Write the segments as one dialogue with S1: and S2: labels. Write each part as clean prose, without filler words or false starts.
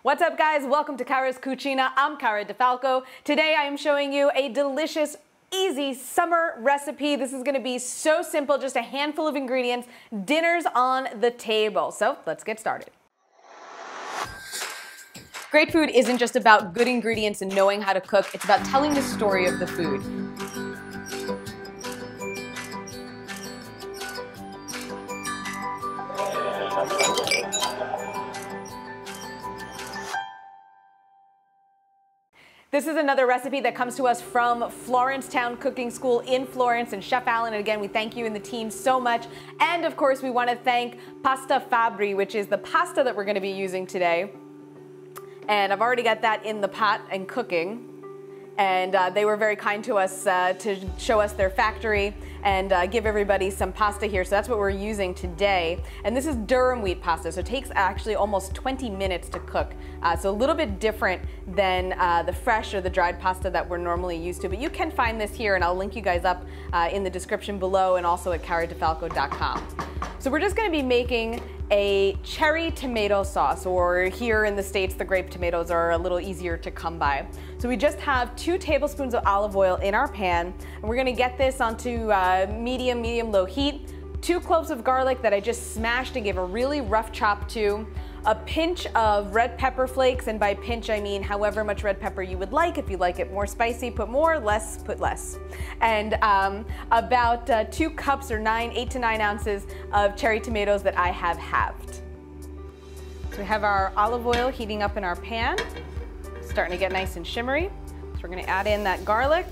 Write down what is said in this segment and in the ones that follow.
S1: What's up, guys? Welcome to Cara's Cucina. I'm Cara Di Falco. Today I am showing you a delicious, easy summer recipe. This is going to be so simple, just a handful of ingredients, dinners on the table. So let's get started. Great food isn't just about good ingredients and knowing how to cook. It's about telling the story of the food. This is another recipe that comes to us from Florencetown Cooking School in Florence, and Chef Alan. And again, we thank you and the team so much. And of course, we want to thank Pasta Fabbri, which is the pasta that we're going to be using today. And I've already got that in the pot and cooking. And they were very kind to us to show us their factory and give everybody some pasta here. So that's what we're using today. And this is durum wheat pasta, so it takes actually almost 20 minutes to cook. So a little bit different than the fresh or the dried pasta that we're normally used to. But you can find this here, and I'll link you guys up in the description below and also at caradifalco.com. So we're just going to be making a cherry tomato sauce, or here in the States, the grape tomatoes are a little easier to come by. So we just have 2 tablespoons of olive oil in our pan, and we're going to get this onto medium-low heat. 2 cloves of garlic that I just smashed and gave a really rough chop to. A pinch of red pepper flakes, and by pinch I mean however much red pepper you would like. If you like it more spicy, put more, less, put less. And about 2 cups or 8 to 9 ounces of cherry tomatoes that I have halved. So we have our olive oil heating up in our pan, starting to get nice and shimmery. So we're going to add in that garlic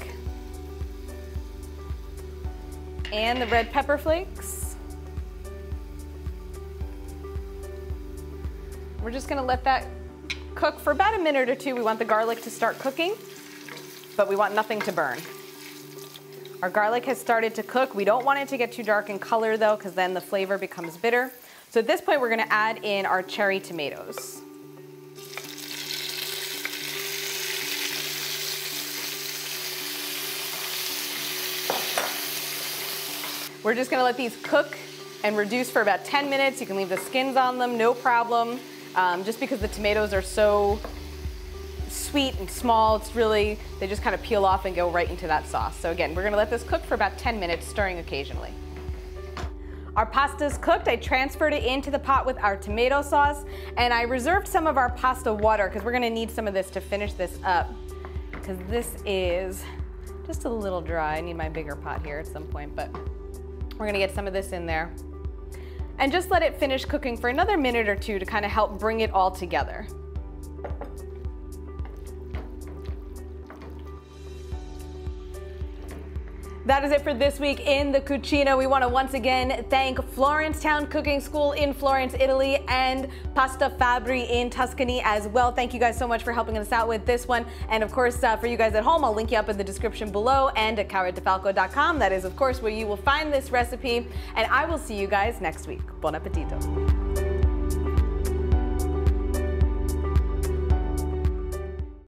S1: and the red pepper flakes. We're just going to let that cook for about a minute or 2. We want the garlic to start cooking, but we want nothing to burn. Our garlic has started to cook. We don't want it to get too dark in color though, because then the flavor becomes bitter. So at this point, we're going to add in our cherry tomatoes. We're just going to let these cook and reduce for about 10 minutes. You can leave the skins on them, no problem. Just because the tomatoes are so sweet and small, it's really, they just kind of peel off and go right into that sauce. So again, we're going to let this cook for about 10 minutes, stirring occasionally. Our pasta's cooked. I transferred it into the pot with our tomato sauce, and I reserved some of our pasta water because we're going to need some of this to finish this up, because this is just a little dry. I need my bigger pot here at some point, but we're going to get some of this in there. And just let it finish cooking for another minute or 2 to kind of help bring it all together. That is it for this week in the Cucina. We want to once again thank Florencetown Cooking School in Florence, Italy, and Pasta Fabbri in Tuscany as well. Thank you guys so much for helping us out with this one. And of course, for you guys at home, I'll link you up in the description below and at caradifalco.com. That is, of course, where you will find this recipe. And I will see you guys next week. Buon appetito.